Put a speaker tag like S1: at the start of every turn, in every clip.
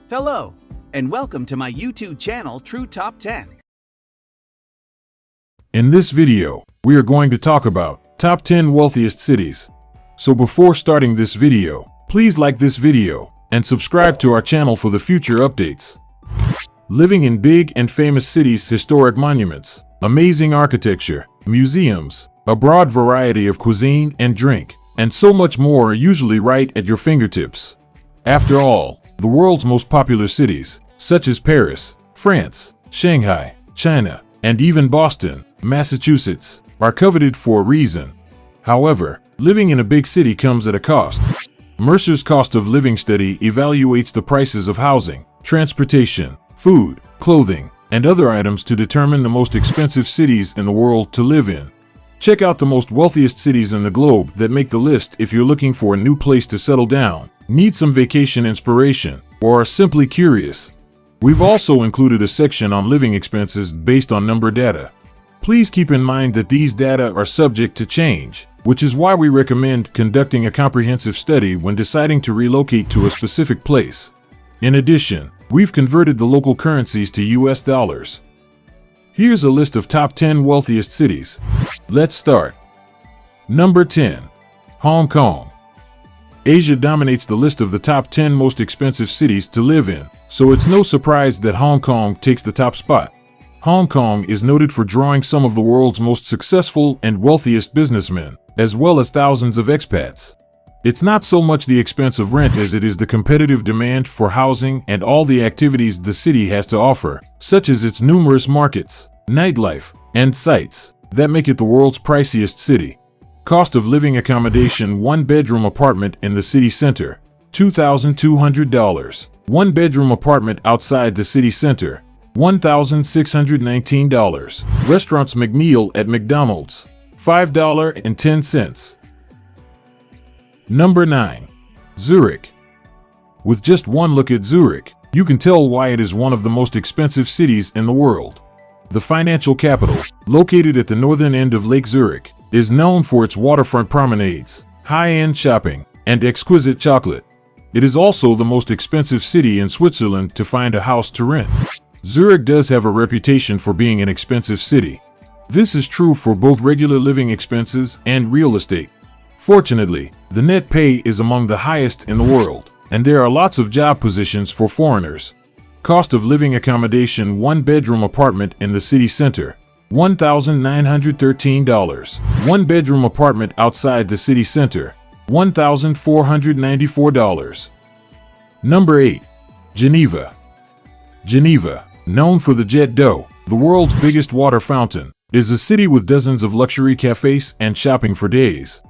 S1: Hello, and welcome to my YouTube channel, Truu Top 10.
S2: In this video, we are going to talk about top 10 wealthiest cities. So before starting this video, please like this video and subscribe to our channel for the future updates. Living in big and famous cities, historic monuments, amazing architecture, museums, a broad variety of cuisine and drink, and so much more are usually right at your fingertips. After all, the world's most popular cities, such as Paris, France, Shanghai, China, and even Boston, Massachusetts, are coveted for a reason. However, living in a big city comes at a cost. Mercer's cost of living study evaluates the prices of housing, transportation, food, clothing, and other items to determine the most expensive cities in the world to live in. Check out the most wealthiest cities in the globe that make the list if you're looking for a new place to settle down, need some vacation inspiration, or are simply curious. We've also included a section on living expenses based on number data. Please keep in mind that these data are subject to change, which is why we recommend conducting a comprehensive study when deciding to relocate to a specific place. In addition, we've converted the local currencies to US dollars. Here's a list of top 10 wealthiest cities. Let's start. Number 10. Hong Kong. Asia dominates the list of the top 10 most expensive cities to live in, so it's no surprise that Hong Kong takes the top spot. Hong Kong is noted for drawing some of the world's most successful and wealthiest businessmen, as well as thousands of expats. It's not so much the expense of rent as it is the competitive demand for housing and all the activities the city has to offer, such as its numerous markets, nightlife, and sites, that make it the world's priciest city. Cost of living accommodation: one-bedroom apartment in the city center, $2,200. One-bedroom apartment outside the city center, $1,619. Restaurants: McMeal at McDonald's, $5.10. Number 9. Zurich. With just one look at Zurich, you can tell why it is one of the most expensive cities in the world. The financial capital, located at the northern end of Lake Zurich, is known for its waterfront promenades, high-end shopping, and exquisite chocolate. It is also the most expensive city in Switzerland to find a house to rent. Zurich does have a reputation for being an expensive city. This is true for both regular living expenses and real estate. Fortunately, the net pay is among the highest in the world, and there are lots of job positions for foreigners. Cost of living accommodation: one-bedroom apartment in the city center, $1,913. One-bedroom apartment outside the city center, $1,494. Number 8. Geneva. Geneva, known for the Jet d'Eau, the world's biggest water fountain, is a city with dozens of luxury cafes and shopping for days.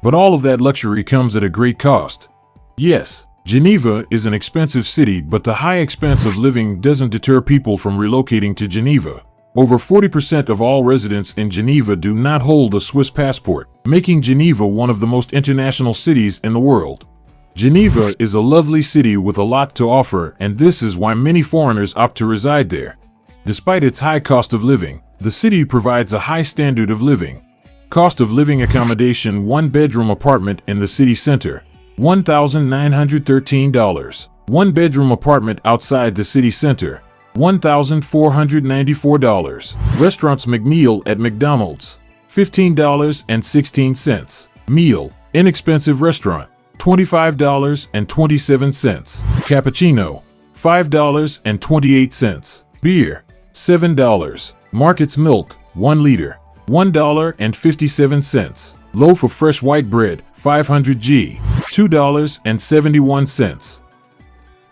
S2: But all of that luxury comes at a great cost. Yes, Geneva is an expensive city, but the high expense of living doesn't deter people from relocating to Geneva. Over 40% of all residents in Geneva do not hold a Swiss passport, making Geneva one of the most international cities in the world. Geneva is a lovely city with a lot to offer, and this is why many foreigners opt to reside there. Despite its high cost of living, the city provides a high standard of living. Cost of living accommodation: one-bedroom apartment in the city center, $1,913. One-bedroom apartment outside the city center, $1,494. Restaurants: McMeal at McDonald's, $15.16. Meal: inexpensive restaurant, $25.27. Cappuccino, $5.28. Beer, $7. Market's milk, 1 liter, $1.57. Loaf of fresh white bread, 500 g, $2.71.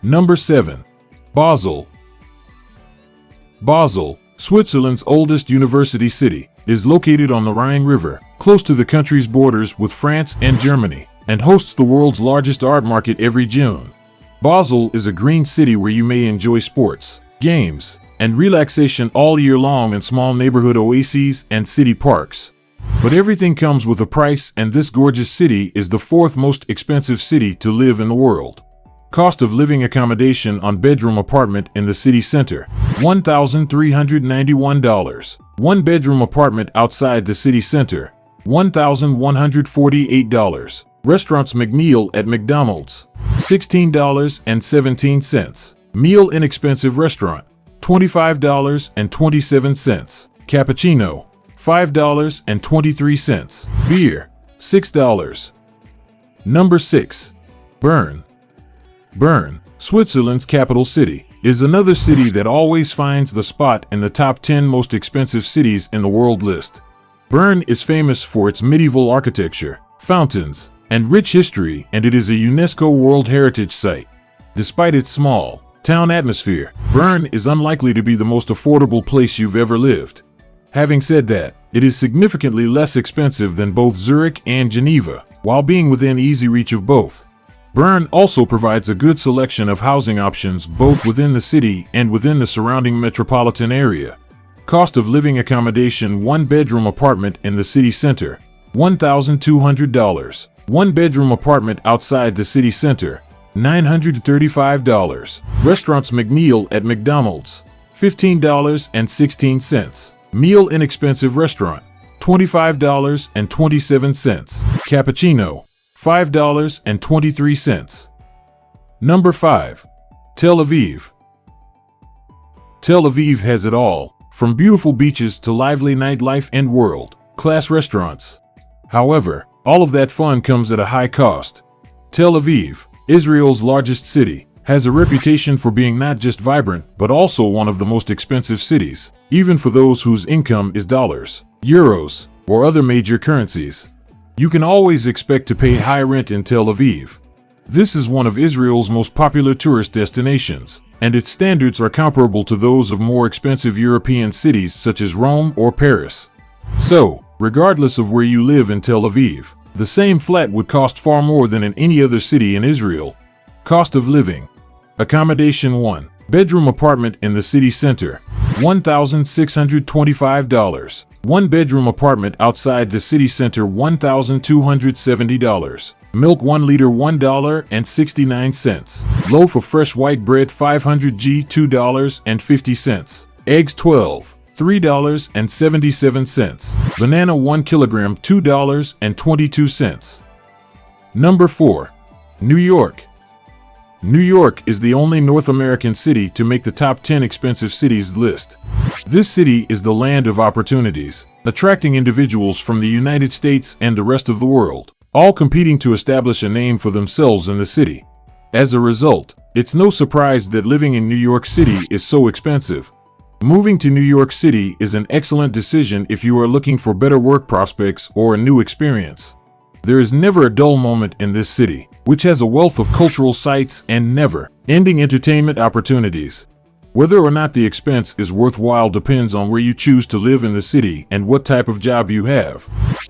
S2: Number 7. Basel. Basel, Switzerland's oldest university city, is located on the Rhine River, close to the country's borders with France and Germany, and hosts the world's largest art market every June. Basel is a green city where you may enjoy sports, games, and relaxation all year long in small neighborhood oases and city parks. But everything comes with a price, and this gorgeous city is the 4th most expensive city to live in the world. Cost of living accommodation on bedroom apartment in the city center, $1,391. One-bedroom apartment outside the city center, $1,148. Restaurants: McMeal at McDonald's, $16.17. Meal inexpensive restaurant, $25.27. Cappuccino, $5.23. Beer, $6. Number 6. Bern. Bern, Switzerland's capital city, is another city that always finds the spot in the top 10 most expensive cities in the world list. Bern is famous for its medieval architecture, fountains, and rich history, and it is a UNESCO World Heritage Site. Despite its small town atmosphere, Bern is unlikely to be the most affordable place you've ever lived. Having said that, it is significantly less expensive than both Zurich and Geneva, while being within easy reach of both. Bern also provides a good selection of housing options both within the city and within the surrounding metropolitan area. Cost of living accommodation: one-bedroom apartment in the city center, $1,200. One-bedroom apartment outside the city center, $935. Restaurants: McMeal at McDonald's, $15.16. Meal inexpensive restaurant, $25.27. Cappuccino, $5.23. Number 5. Tel Aviv. Tel Aviv has it all, from beautiful beaches to lively nightlife and world-class restaurants. However, all of that fun comes at a high cost. Tel Aviv, Israel's largest city, has a reputation for being not just vibrant, but also one of the most expensive cities, even for those whose income is dollars, euros, or other major currencies. You can always expect to pay high rent in Tel Aviv. This is one of Israel's most popular tourist destinations, and its standards are comparable to those of more expensive European cities such as Rome or Paris. So, regardless of where you live in Tel Aviv, the same flat would cost far more than in any other city in Israel. Cost of living. Accommodation: one-bedroom apartment in the city center, $1,625. One-bedroom apartment outside the city center, $1,270. Milk 1 liter, $1.69. Loaf of fresh white bread 500 g, $2.50. Eggs 12, $3.77. Banana 1 kilogram, $2.22. Number 4. New York. New York is the only North American city to make the top 10 expensive cities list. This city is the land of opportunities, attracting individuals from the United States and the rest of the world, all competing to establish a name for themselves in the city. As a result, it's no surprise that living in New York City is so expensive. Moving to New York City is an excellent decision if you are looking for better work prospects or a new experience. There is never a dull moment in this city, which has a wealth of cultural sites and never-ending entertainment opportunities. Whether or not the expense is worthwhile depends on where you choose to live in the city and what type of job you have.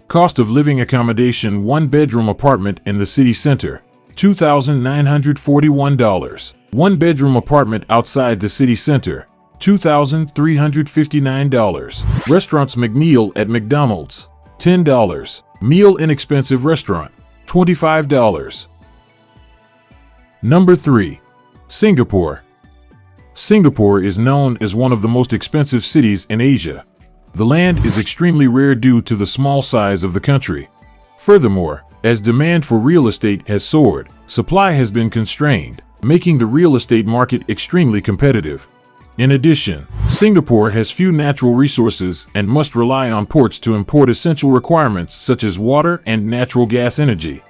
S2: Cost of living accommodation: one-bedroom apartment in the city center, $2,941. One-bedroom apartment outside the city center, $2,359. Restaurants: McMeal at McDonald's, $10. Meal inexpensive restaurant, $25. Number 3. Singapore. Singapore is known as one of the most expensive cities in Asia. The land is extremely rare due to the small size of the country. Furthermore, as demand for real estate has soared, supply has been constrained, making the real estate market extremely competitive. In addition, Singapore has few natural resources and must rely on ports to import essential requirements such as water and natural gas energy.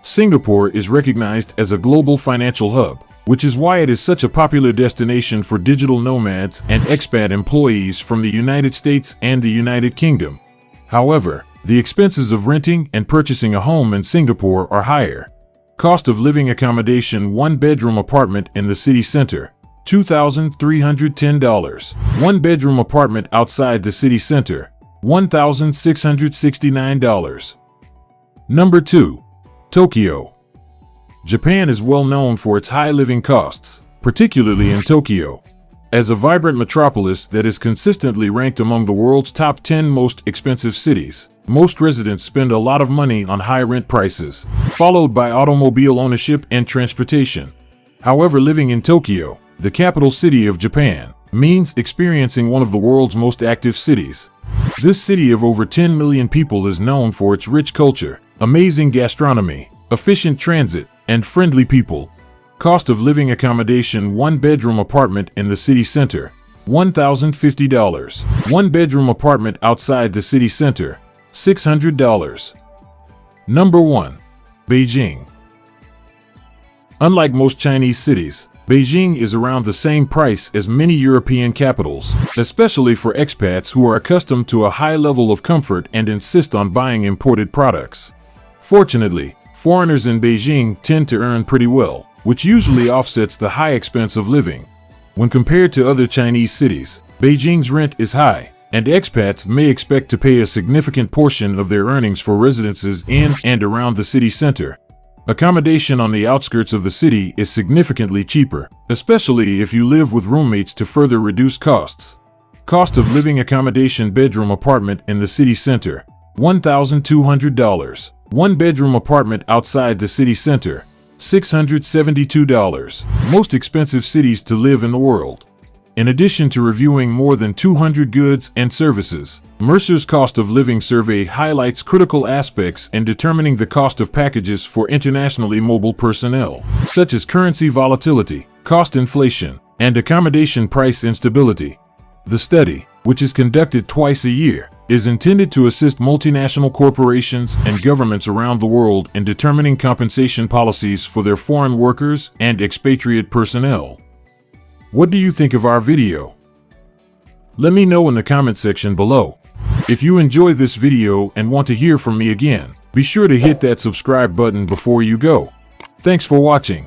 S2: Singapore is recognized as a global financial hub, which is why it is such a popular destination for digital nomads and expat employees from the United States and the United Kingdom. However, the expenses of renting and purchasing a home in Singapore are higher. Cost of living accommodation: one-bedroom apartment in the city center, $2,310. One-bedroom apartment outside the city center, $1,669. Number 2. Tokyo. Japan is well known for its high living costs, particularly in Tokyo. As a vibrant metropolis that is consistently ranked among the world's top 10 most expensive cities, most residents spend a lot of money on high rent prices, followed by automobile ownership and transportation. However, living in Tokyo, the capital city of Japan, means experiencing one of the world's most active cities. This city of over 10 million people is known for its rich culture, amazing gastronomy, efficient transit, and friendly people. Cost of living accommodation: 1-bedroom apartment in the city center, $1,050. 1-bedroom apartment outside the city center, $600. Number 1. Beijing. Unlike most Chinese cities, Beijing is around the same price as many European capitals, especially for expats who are accustomed to a high level of comfort and insist on buying imported products. Fortunately, foreigners in Beijing tend to earn pretty well, which usually offsets the high expense of living. When compared to other Chinese cities, Beijing's rent is high, and expats may expect to pay a significant portion of their earnings for residences in and around the city center. Accommodation on the outskirts of the city is significantly cheaper, especially if you live with roommates to further reduce costs. Cost of living accommodation: bedroom apartment in the city center, $1,200. 1-bedroom apartment outside the city center, $672. Most expensive cities to live in the world. In addition to reviewing more than 200 goods and services, Mercer's cost of living survey highlights critical aspects in determining the cost of packages for internationally mobile personnel, such as currency volatility, cost inflation, and accommodation price instability. The study, which is conducted twice a year, is intended to assist multinational corporations and governments around the world in determining compensation policies for their foreign workers and expatriate personnel. What do you think of our video? Let me know in the comment section below. If you enjoy this video and want to hear from me again, be sure to hit that subscribe button before you go. Thanks for watching.